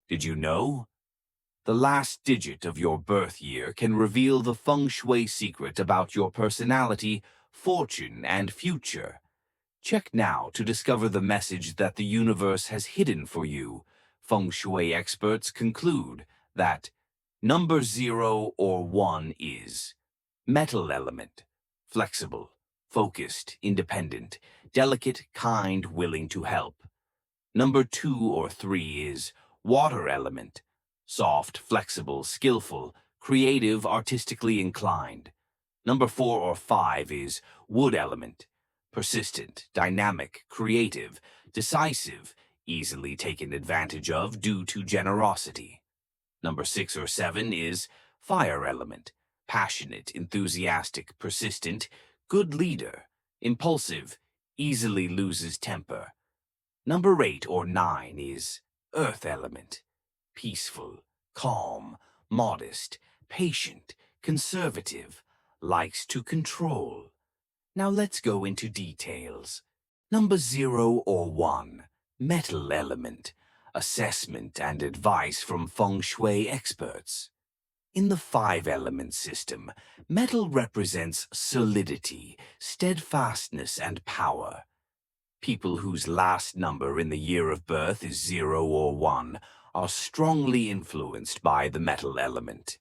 Did you know? The last digit of your birth year can reveal the feng shui secret about your personality, fortune, and future. Check now to discover the message that the universe has hidden for you. Feng shui experts conclude that number 0 or 1 is metal element, flexible, focused, independent, delicate, kind, willing to help. Number 2 or 3 is water element, soft, flexible, skillful, creative, artistically inclined. Number 4 or 5 is wood element, persistent, dynamic, creative, decisive, easily taken advantage of due to generosity. Number 6 or 7 is fire element, passionate, enthusiastic, persistent, good leader, impulsive, easily loses temper. Number 8 or 9 is earth element, peaceful, calm, modest, patient, conservative, likes to control. Now let's go into details. Number 0 or 1, metal element, assessment and advice from feng shui experts. In the five-element system, metal represents solidity, steadfastness, and power. People whose last number in the year of birth is 0 or 1 are strongly influenced by the metal element.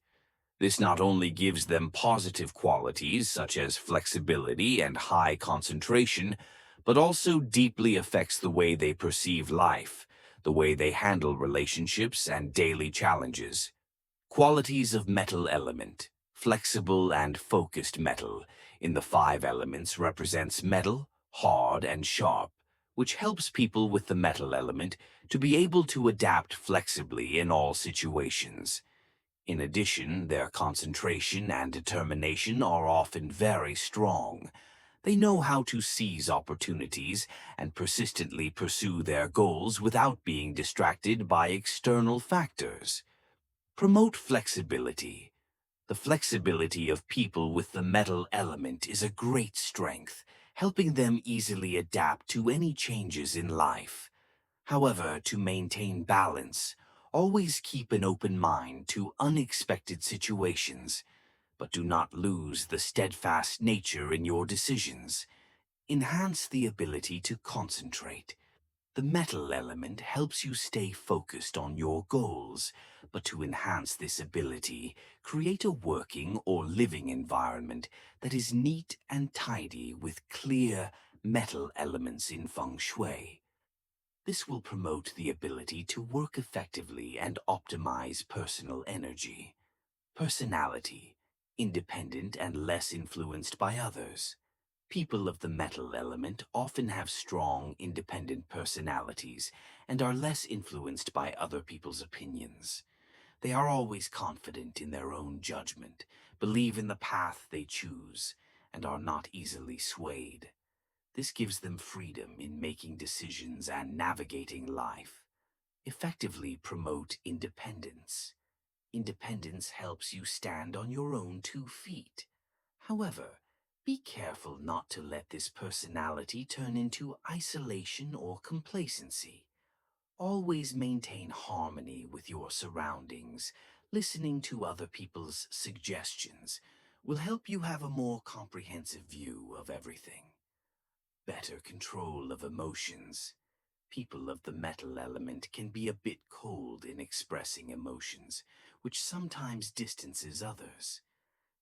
This not only gives them positive qualities such as flexibility and high concentration, but also deeply affects the way they perceive life, the way they handle relationships and daily challenges. Qualities of metal element, flexible and focused metal, in the five elements represents metal, hard and sharp, which helps people with the metal element to be able to adapt flexibly in all situations. In addition, their concentration and determination are often very strong. They know how to seize opportunities and persistently pursue their goals without being distracted by external factors. Promote flexibility. The flexibility of people with the metal element is a great strength, helping them easily adapt to any changes in life. However, to maintain balance, always keep an open mind to unexpected situations, but do not lose the steadfast nature in your decisions. Enhance the ability to concentrate. The metal element helps you stay focused on your goals, but to enhance this ability, create a working or living environment that is neat and tidy with clear metal elements in feng shui. This will promote the ability to work effectively and optimize personal energy. Personality, independent and less influenced by others. People of the metal element often have strong, independent personalities and are less influenced by other people's opinions. They are always confident in their own judgment, believe in the path they choose, and are not easily swayed. This gives them freedom in making decisions and navigating life. Effectively promote independence. Independence helps you stand on your own 2 feet. However, be careful not to let this personality turn into isolation or complacency. Always maintain harmony with your surroundings. Listening to other people's suggestions will help you have a more comprehensive view of everything. Better control of emotions. People of the metal element can be a bit cold in expressing emotions, which sometimes distances others.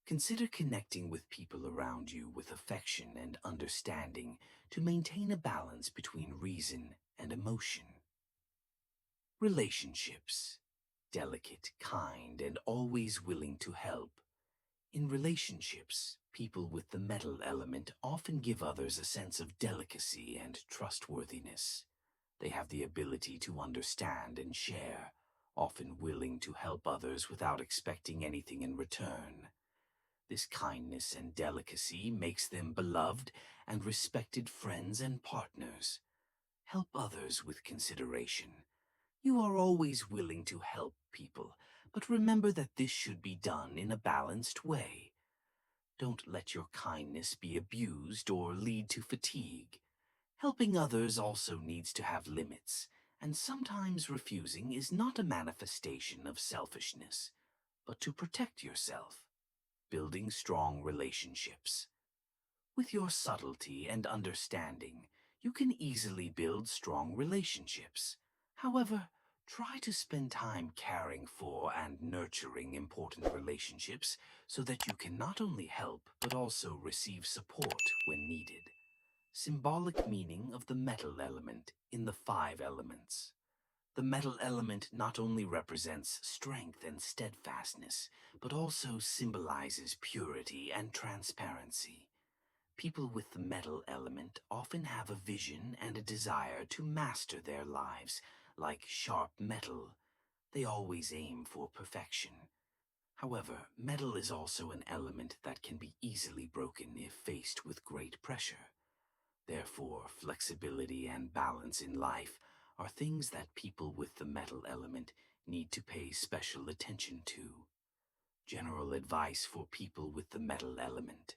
Consider connecting with people around you with affection and understanding to maintain a balance between reason and emotion. Relationships. Delicate, kind, and always willing to help. In relationships, people with the metal element often give others a sense of delicacy and trustworthiness. They have the ability to understand and share, often willing to help others without expecting anything in return. This kindness and delicacy makes them beloved and respected friends and partners. Help others with consideration. You are always willing to help people, but remember that this should be done in a balanced way. Don't let your kindness be abused or lead to fatigue. Helping others also needs to have limits, And sometimes refusing is not a manifestation of selfishness, but to protect yourself, building strong relationships. With your subtlety and understanding, you can easily build strong relationships. However, try to spend time caring for and nurturing important relationships so that you can not only help but also receive support when needed. Symbolic meaning of the metal element in the five elements. The metal element not only represents strength and steadfastness, but also symbolizes purity and transparency. People with the metal element often have a vision and a desire to master their lives, like sharp metal. They always aim for perfection. However, metal is also an element that can be easily broken if faced with great pressure. Therefore, flexibility and balance in life are things that people with the metal element need to pay special attention to. General advice for people with the metal element.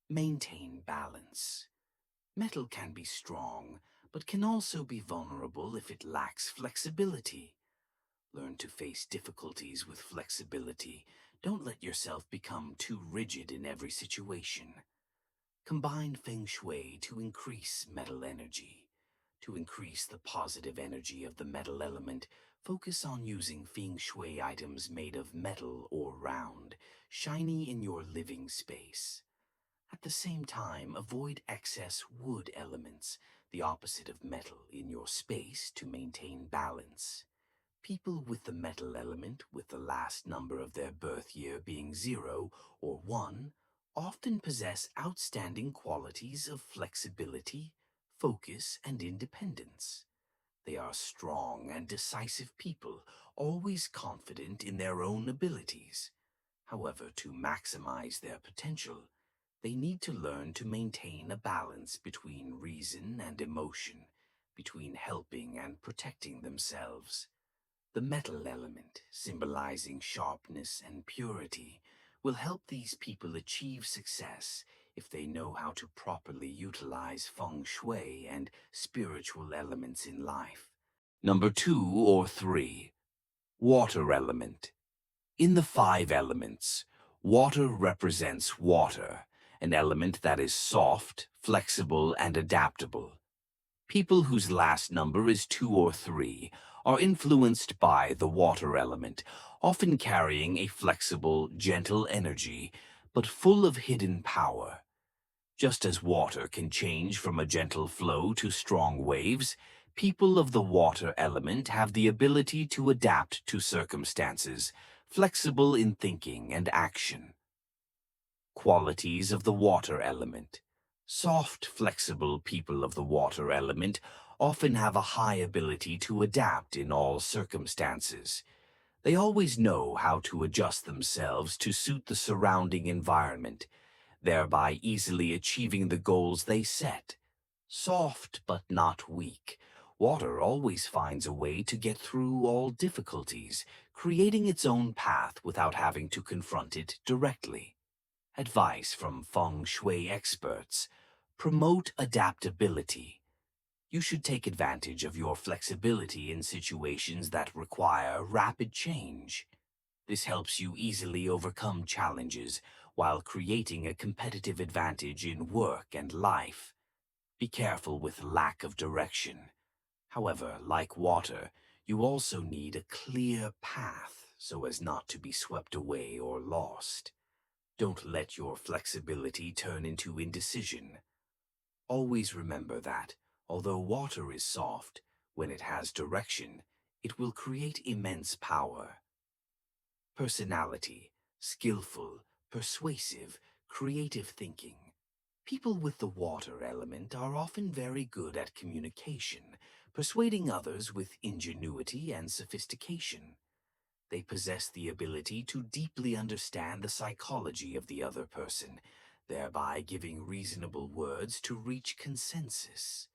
Maintain balance. Metal can be strong, but can also be vulnerable if it lacks flexibility. Learn to face difficulties with flexibility. Don't let yourself become too rigid in every situation. Combine feng shui to increase metal energy. To increase the positive energy of the metal element, focus on using feng shui items made of metal or round, shiny in your living space. At the same time, avoid excess wood elements, the opposite of metal, in your space to maintain balance. People with the metal element, with the last number of their birth year being 0 or 1, often possess outstanding qualities of flexibility, focus, and independence. They are strong and decisive people, always confident in their own abilities. However, to maximize their potential, they need to learn to maintain a balance between reason and emotion, between helping and protecting themselves. The metal element, symbolizing sharpness and purity, will help these people achieve success if they know how to properly utilize feng shui and spiritual elements in life. Number 2 or 3. Water element. In the five elements, water represents water, an element that is soft, flexible, and adaptable. People whose last number is 2 or 3 are influenced by the water element, often carrying a flexible, gentle energy, but full of hidden power. Just as water can change from a gentle flow to strong waves, people of the water element have the ability to adapt to circumstances, flexible in thinking and action. Qualities of the water element. Soft, flexible people of the water element often have a high ability to adapt in all circumstances. They always know how to adjust themselves to suit the surrounding environment, thereby easily achieving the goals they set. Soft but not weak, water always finds a way to get through all difficulties, creating its own path without having to confront it directly. Advice from feng shui experts. Promote adaptability. You should take advantage of your flexibility in situations that require rapid change. This helps you easily overcome challenges while creating a competitive advantage in work and life. Be careful with lack of direction. However, like water, you also need a clear path so as not to be swept away or lost. Don't let your flexibility turn into indecision. Always remember that, although water is soft, when it has direction, it will create immense power. Personality, skillful, persuasive, creative thinking. People with the water element are often very good at communication, persuading others with ingenuity and sophistication. They possess the ability to deeply understand the psychology of the other person, thereby giving reasonable words to reach consensus.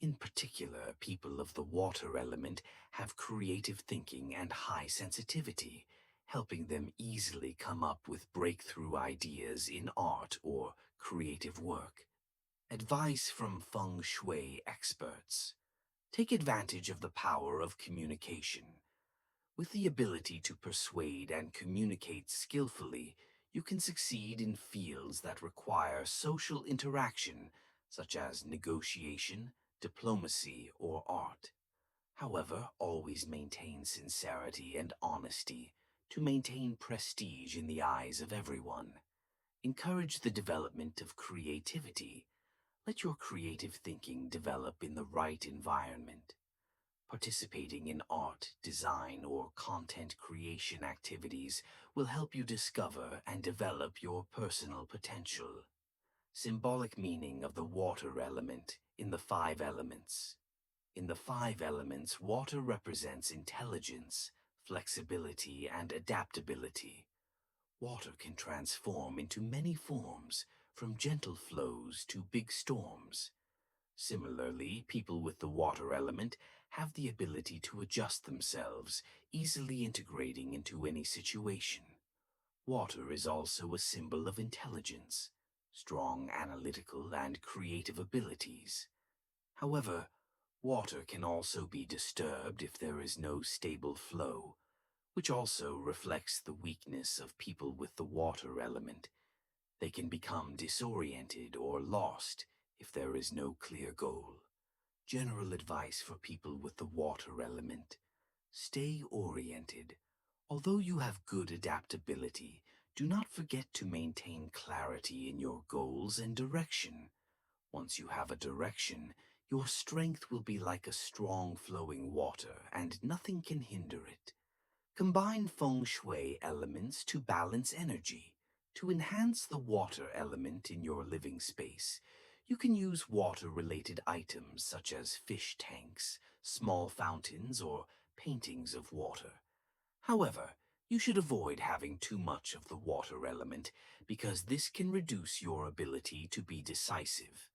In particular, people of the water element have creative thinking and high sensitivity, helping them easily come up with breakthrough ideas in art or creative work. Advice from feng shui experts. Take advantage of the power of communication. With the ability to persuade and communicate skillfully, you can succeed in fields that require social interaction, such as negotiation, diplomacy, or art. However, always maintain sincerity and honesty to maintain prestige in the eyes of everyone. Encourage the development of creativity. Let your creative thinking develop in the right environment. Participating in art, design, or content creation activities will help you discover and develop your personal potential. Symbolic meaning of the water element in the five elements. In the five elements, water represents intelligence, flexibility, and adaptability. Water can transform into many forms, from gentle flows to big storms. Similarly, people with the water element have the ability to adjust themselves, easily integrating into any situation. Water is also a symbol of intelligence, strong analytical and creative abilities. However, water can also be disturbed if there is no stable flow, which also reflects the weakness of people with the water element. They can become disoriented or lost if there is no clear goal. General advice for people with the water element: stay oriented. Although you have good adaptability, do not forget to maintain clarity in your goals and direction. Once you have a direction, your strength will be like a strong flowing water, and nothing can hinder it. Combine feng shui elements to balance energy. To enhance the water element in your living space, you can use water-related items such as fish tanks, small fountains, or paintings of water. However, you should avoid having too much of the water element because this can reduce your ability to be decisive.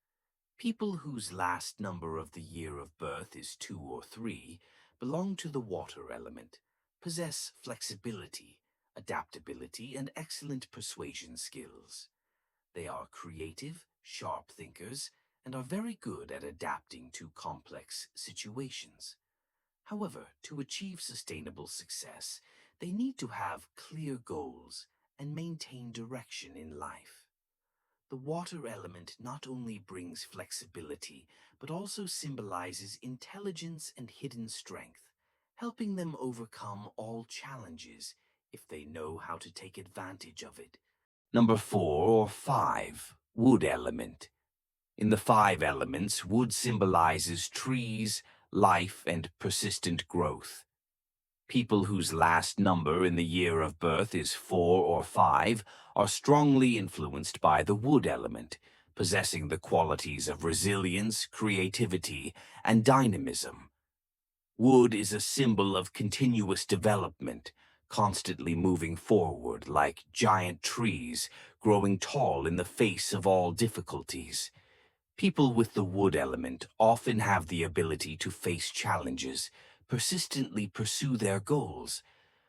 People whose last number of the year of birth is 2 or 3 belong to the water element, possess flexibility, adaptability, and excellent persuasion skills. They are creative, sharp thinkers, and are very good at adapting to complex situations. However, to achieve sustainable success, they need to have clear goals and maintain direction in life. The water element not only brings flexibility, but also symbolizes intelligence and hidden strength, helping them overcome all challenges if they know how to take advantage of it. Number 4 or 5, wood element. In the five elements, wood symbolizes trees, life, and persistent growth. People whose last number in the year of birth is 4 or 5 are strongly influenced by the wood element, possessing the qualities of resilience, creativity, and dynamism. Wood is a symbol of continuous development, constantly moving forward like giant trees, growing tall in the face of all difficulties. People with the wood element often have the ability to face challenges, persistently pursue their goals,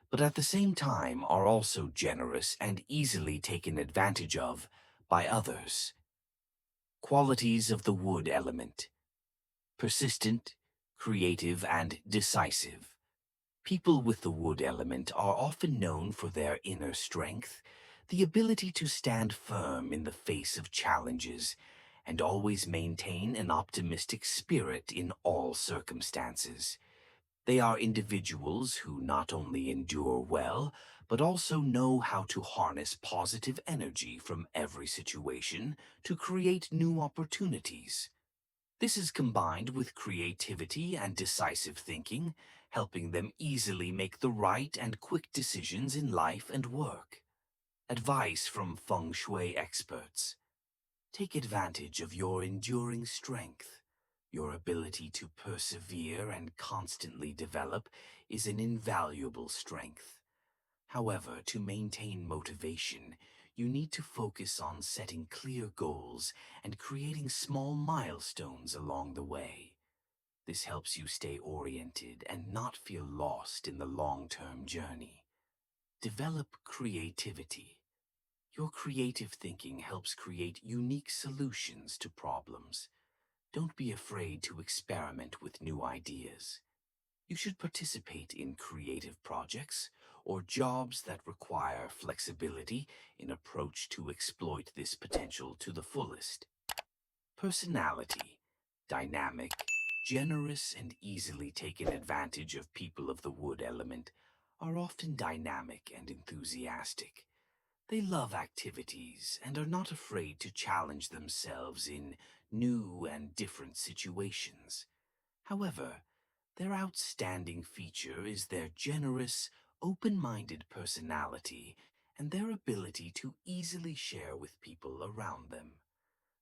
but at the same time are also generous and easily taken advantage of by others. Qualities of the wood element: persistent, creative, and decisive. People with the wood element are often known for their inner strength, the ability to stand firm in the face of challenges, and always maintain an optimistic spirit in all circumstances. They are individuals who not only endure well, but also know how to harness positive energy from every situation to create new opportunities. This is combined with creativity and decisive thinking, helping them easily make the right and quick decisions in life and work. Advice from feng shui experts: take advantage of your enduring strength. Your ability to persevere and constantly develop is an invaluable strength. However, to maintain motivation, you need to focus on setting clear goals and creating small milestones along the way. This helps you stay oriented and not feel lost in the long-term journey. Develop creativity. Your creative thinking helps create unique solutions to problems. Don't be afraid to experiment with new ideas. You should participate in creative projects or jobs that require flexibility in approach to exploit this potential to the fullest. Personality, dynamic, generous, and easily taken advantage of people of the wood element are often dynamic and enthusiastic. They love activities and are not afraid to challenge themselves in new and different situations. However, their outstanding feature is their generous, open-minded personality and their ability to easily share with people around them.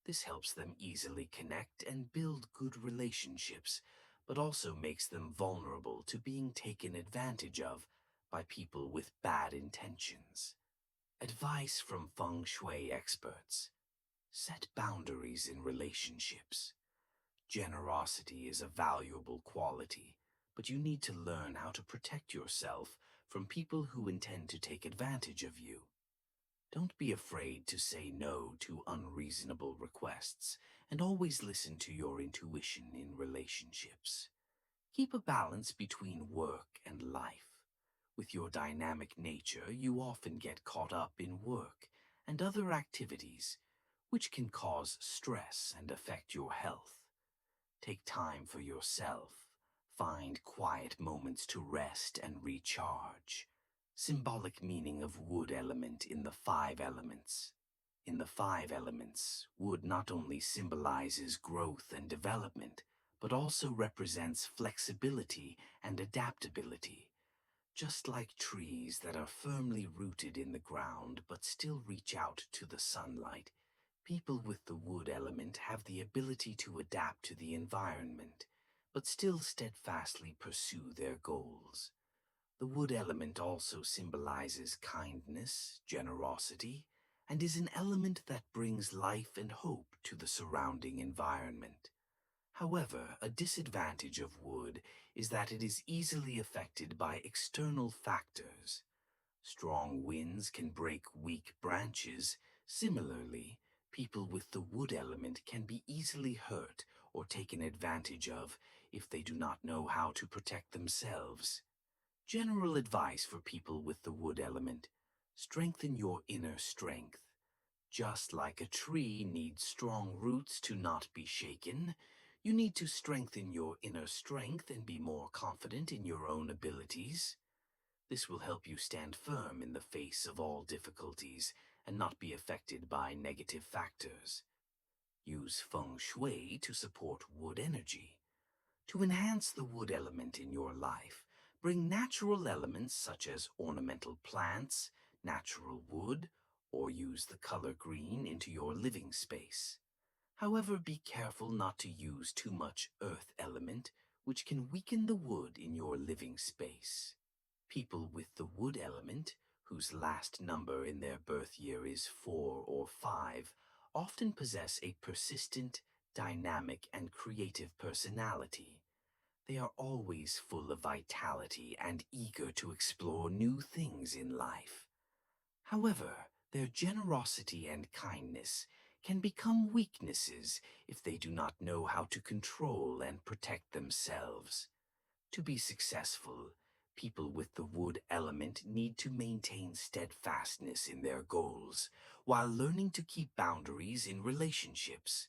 This helps them easily connect and build good relationships, but also makes them vulnerable to being taken advantage of by people with bad intentions. Advice from feng shui experts. Set boundaries in relationships. Generosity is a valuable quality, but you need to learn how to protect yourself from people who intend to take advantage of you. Don't be afraid to say no to unreasonable requests, and always listen to your intuition in relationships. Keep a balance between work and life. With your dynamic nature, you often get caught up in work and other activities, which can cause stress and affect your health. Take time for yourself. Find quiet moments to rest and recharge. Symbolic meaning of wood element in the five elements. In the five elements, wood not only symbolizes growth and development, but also represents flexibility and adaptability. Just like trees that are firmly rooted in the ground but still reach out to the sunlight, people with the wood element have the ability to adapt to the environment, but still steadfastly pursue their goals. The wood element also symbolizes kindness, generosity, and is an element that brings life and hope to the surrounding environment. However, a disadvantage of wood is that it is easily affected by external factors. Strong winds can break weak branches. Similarly, people with the wood element can be easily hurt or taken advantage of if they do not know how to protect themselves. General advice for people with the wood element: strengthen your inner strength. Just like a tree needs strong roots to not be shaken, you need to strengthen your inner strength and be more confident in your own abilities. This will help you stand firm in the face of all difficulties and not be affected by negative factors. Use feng shui to support wood energy. To enhance the wood element in your life, bring natural elements such as ornamental plants, natural wood, or use the color green into your living space. However, be careful not to use too much earth element, which can weaken the wood in your living space. People with the wood element, whose last number in their birth year is 4 or 5, often possess a persistent, dynamic, and creative personality. They are always full of vitality and eager to explore new things in life. However, their generosity and kindness can become weaknesses if they do not know how to control and protect themselves. To be successful, people with the wood element need to maintain steadfastness in their goals while learning to keep boundaries in relationships.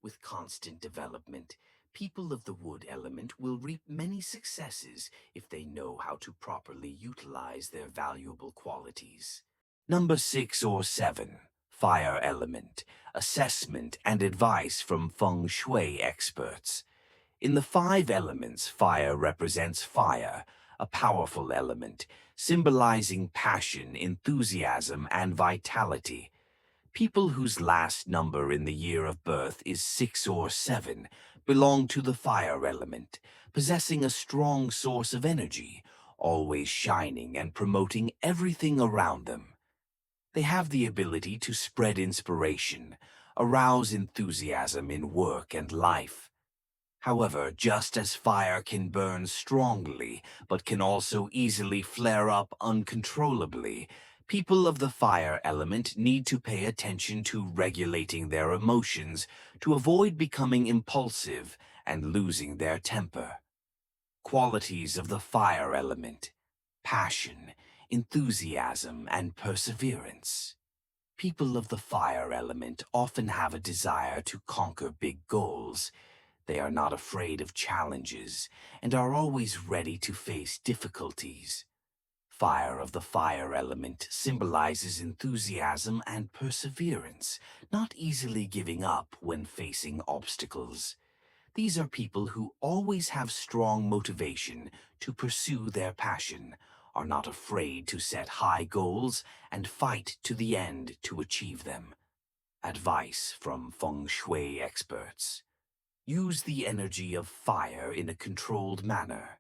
With constant development, people of the wood element will reap many successes if they know how to properly utilize their valuable qualities. Number 6 or 7. Fire element. Assessment and advice from feng shui experts. In the five elements, fire represents fire, a powerful element, symbolizing passion, enthusiasm, and vitality. People whose last number in the year of birth is 6 or 7 belong to the fire element, possessing a strong source of energy, always shining and promoting everything around them. They have the ability to spread inspiration, arouse enthusiasm in work and life. However, just as fire can burn strongly, but can also easily flare up uncontrollably, People of the fire element need to pay attention to regulating their emotions to avoid becoming impulsive and losing their temper. Qualities of the fire element: passion, enthusiasm, and perseverance. People of the fire element often have a desire to conquer big goals. They are not afraid of challenges and are always ready to face difficulties. Fire of the fire element symbolizes enthusiasm and perseverance, not easily giving up when facing obstacles. These are people who always have strong motivation to pursue their passion, are not afraid to set high goals, and fight to the end to achieve them. Advice from feng shui experts: use the energy of fire in a controlled manner.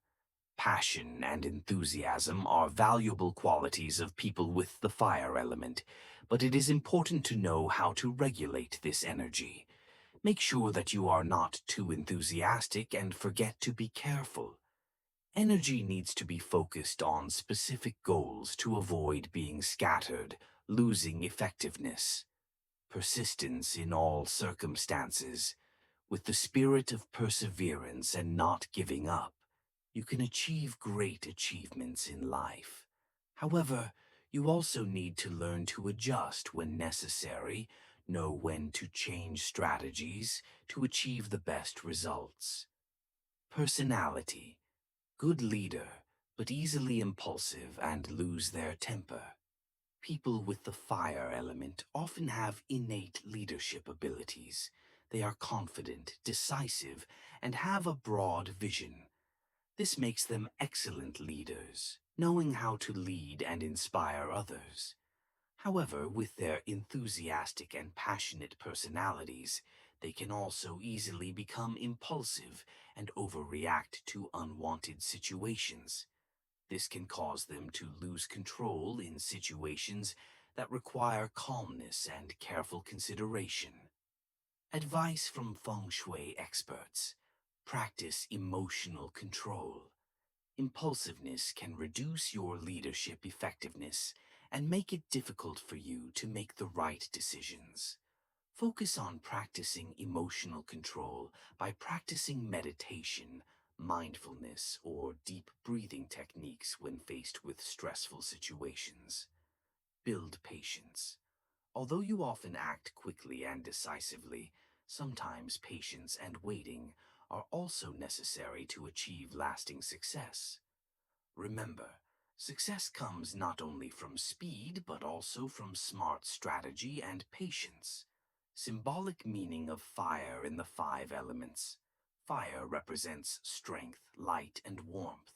Passion and enthusiasm are valuable qualities of people with the fire element, but it is important to know how to regulate this energy. Make sure that you are not too enthusiastic and forget to be careful. Energy needs to be focused on specific goals to avoid being scattered, losing effectiveness. Persistence in all circumstances. With the spirit of perseverance and not giving up, you can achieve great achievements in life. However, you also need to learn to adjust when necessary, know when to change strategies to achieve the best results. Personality: good leader, but easily impulsive and lose their temper. People with the fire element often have innate leadership abilities. They are confident, decisive, and have a broad vision. This makes them excellent leaders, knowing how to lead and inspire others. However, with their enthusiastic and passionate personalities, they can also easily become impulsive and overreact to unwanted situations. This can cause them to lose control in situations that require calmness and careful consideration. Advice from feng shui experts: practice emotional control. Impulsiveness can reduce your leadership effectiveness and make it difficult for you to make the right decisions. Focus on practicing emotional control by practicing meditation, mindfulness, or deep breathing techniques when faced with stressful situations. Build patience. Although you often act quickly and decisively, sometimes patience and waiting are also necessary to achieve lasting success. Remember, success comes not only from speed but also from smart strategy and patience. Symbolic meaning of fire in the five elements. Fire represents strength, light, and warmth.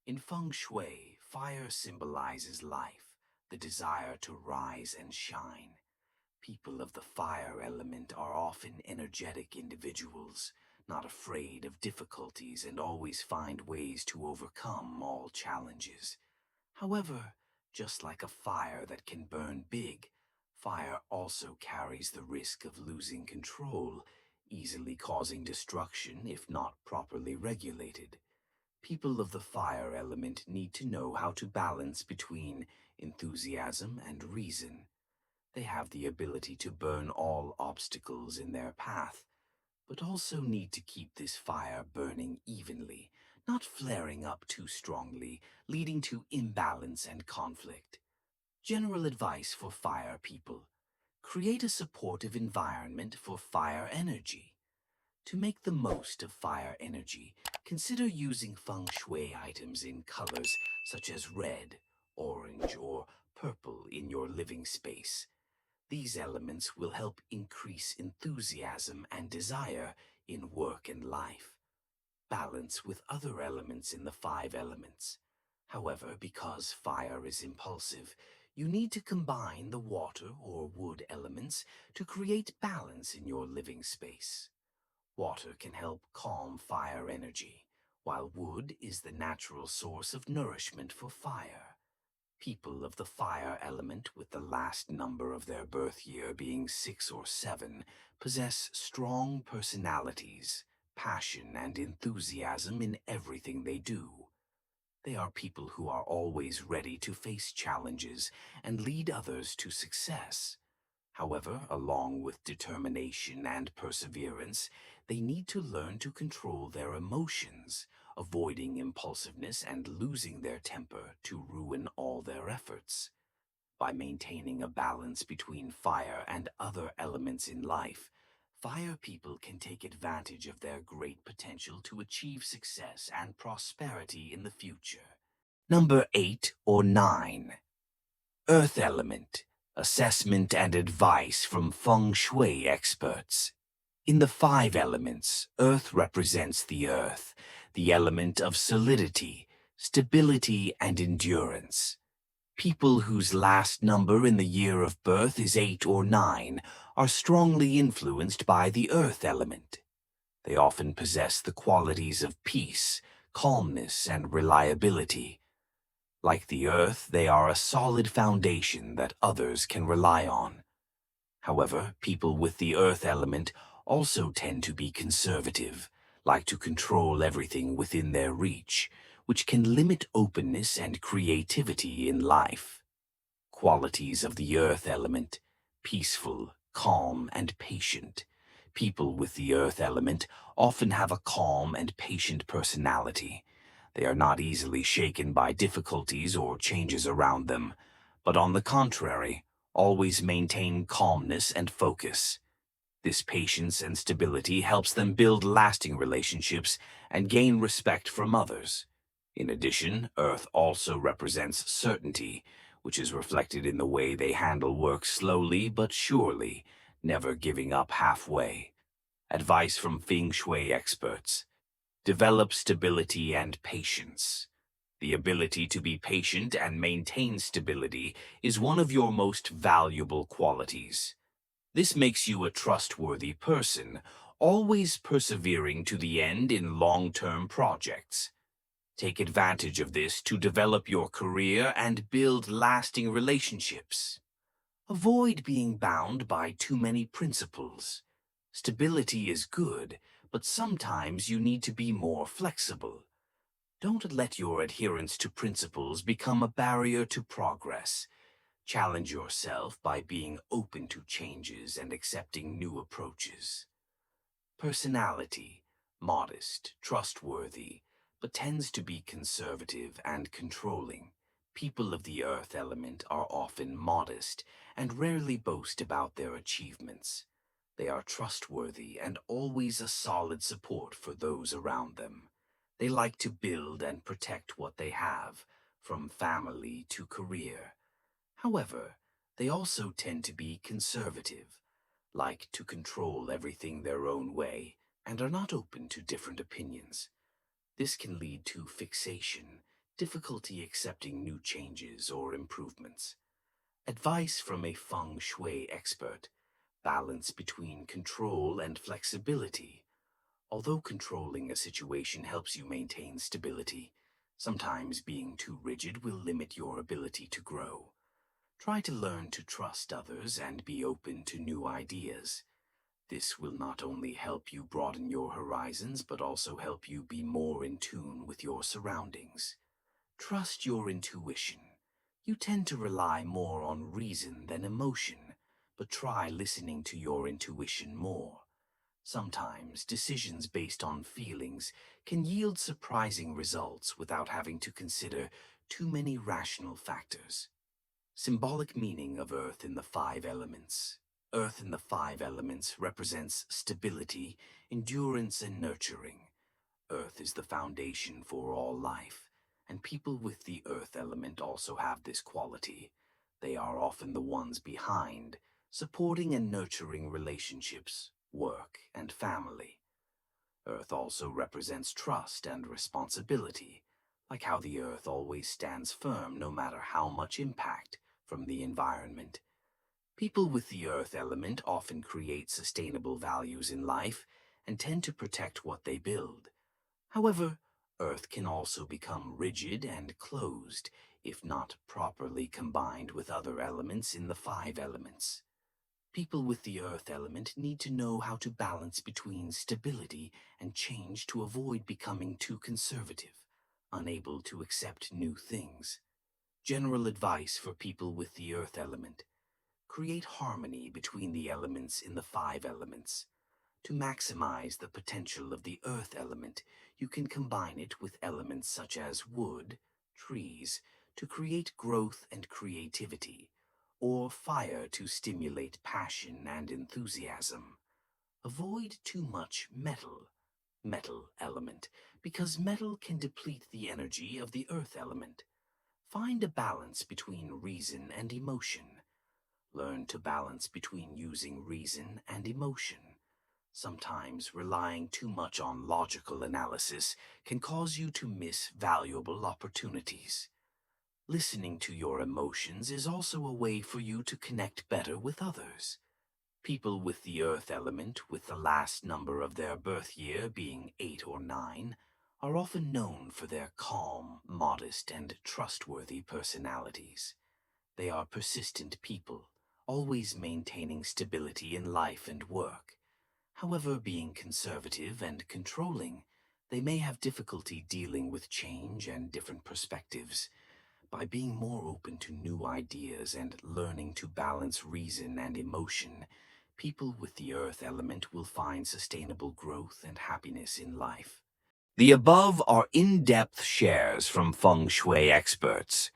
In feng shui, fire symbolizes life, the desire to rise and shine. People of the fire element are often energetic individuals, not afraid of difficulties and always find ways to overcome all challenges. However, just like a fire that can burn big, fire also carries the risk of losing control, easily causing destruction if not properly regulated. People of the fire element need to know how to balance between enthusiasm and reason. They have the ability to burn all obstacles in their path, but also need to keep this fire burning evenly, not flaring up too strongly, leading to imbalance and conflict. General advice for fire people: create a supportive environment for fire energy. To make the most of fire energy, consider using feng shui items in colors such as red, orange, or purple in your living space. These elements will help increase enthusiasm and desire in work and life. Balance with other elements in the five elements. However, because fire is impulsive, you need to combine the water or wood elements to create balance in your living space. Water can help calm fire energy, while wood is the natural source of nourishment for fire. People of the fire element with the last number of their birth year being 6 or 7 possess strong personalities, passion, and enthusiasm in everything they do. They are people who are always ready to face challenges and lead others to success. However, along with determination and perseverance, they need to learn to control their emotions, avoiding impulsiveness and losing their temper to ruin all their efforts. By maintaining a balance between fire and other elements in life, fire people can take advantage of their great potential to achieve success and prosperity in the future. Number 8 or 9. Earth element. Assessment and advice from feng shui experts. In the five elements, earth represents the earth, the element of solidity, stability, and endurance. People whose last number in the year of birth is 8 or 9 are strongly influenced by the earth element. They often possess the qualities of peace, calmness, and reliability. Like the earth, they are a solid foundation that others can rely on. However, people with the earth element also tend to be conservative, like to control everything within their reach, which can limit openness and creativity in life. Qualities of the earth element: peaceful, calm, and patient. People with the earth element often have a calm and patient personality. They are not easily shaken by difficulties or changes around them, but on the contrary, always maintain calmness and focus. This patience and stability helps them build lasting relationships and gain respect from others. In addition, Earth also represents certainty, which is reflected in the way they handle work slowly but surely, never giving up halfway. Advice from Feng Shui experts: develop stability and patience. The ability to be patient and maintain stability is one of your most valuable qualities. This makes you a trustworthy person, always persevering to the end in long-term projects. Take advantage of this to develop your career and build lasting relationships. Avoid being bound by too many principles. Stability is good, but sometimes you need to be more flexible. Don't let your adherence to principles become a barrier to progress. Challenge yourself by being open to changes and accepting new approaches. Personality: modest, trustworthy, but tends to be conservative and controlling. People of the earth element are often modest and rarely boast about their achievements. They are trustworthy and always a solid support for those around them. They like to build and protect what they have, from family to career. However, they also tend to be conservative, like to control everything their own way, and are not open to different opinions. This can lead to fixation, difficulty accepting new changes or improvements. Advice from a feng shui expert: balance between control and flexibility. Although controlling a situation helps you maintain stability, sometimes being too rigid will limit your ability to grow. Try to learn to trust others and be open to new ideas. This will not only help you broaden your horizons, but also help you be more in tune with your surroundings. Trust your intuition. You tend to rely more on reason than emotion, but try listening to your intuition more. Sometimes decisions based on feelings can yield surprising results without having to consider too many rational factors. Symbolic meaning of Earth in the five elements. Earth in the five elements represents stability, endurance, and nurturing. Earth is the foundation for all life, and people with the earth element also have this quality. They are often the ones behind, supporting and nurturing relationships, work, and family. Earth also represents trust and responsibility, like how the earth always stands firm no matter how much impact from the environment. People with the earth element often create sustainable values in life and tend to protect what they build. However, Earth can also become rigid and closed if not properly combined with other elements in the five elements. People with the Earth element need to know how to balance between stability and change to avoid becoming too conservative. unable to accept new things. General advice for people with the earth element: create harmony between the elements in the five elements. To maximize the potential of the earth element, you can combine it with elements such as wood, trees, to create growth and creativity, or fire to stimulate passion and enthusiasm. Avoid too much metal element, because metal can deplete the energy of the earth element. Find a balance between reason and emotion. Learn to balance between using reason and emotion. Sometimes relying too much on logical analysis can cause you to miss valuable opportunities. Listening to your emotions is also a way for you to connect better with others. People with the earth element, with the last number of their birth year being 8 or 9, are often known for their calm, modest, and trustworthy personalities. They are persistent people, always maintaining stability in life and work. However, being conservative and controlling, they may have difficulty dealing with change and different perspectives. By being more open to new ideas and learning to balance reason and emotion, people with the earth element will find sustainable growth and happiness in life. The above are in-depth shares from feng shui experts.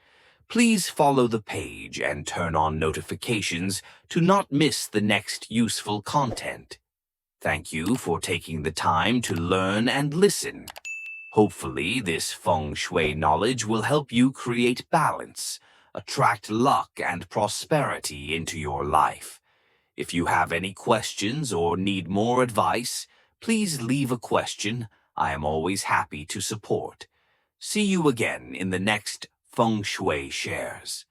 Please follow the page and turn on notifications to not miss the next useful content. Thank you for taking the time to learn and listen. Hopefully, this feng shui knowledge will help you create balance, attract luck and prosperity into your life. If you have any questions or need more advice, please leave a question. I am always happy to support. See you again in the next feng shui shares.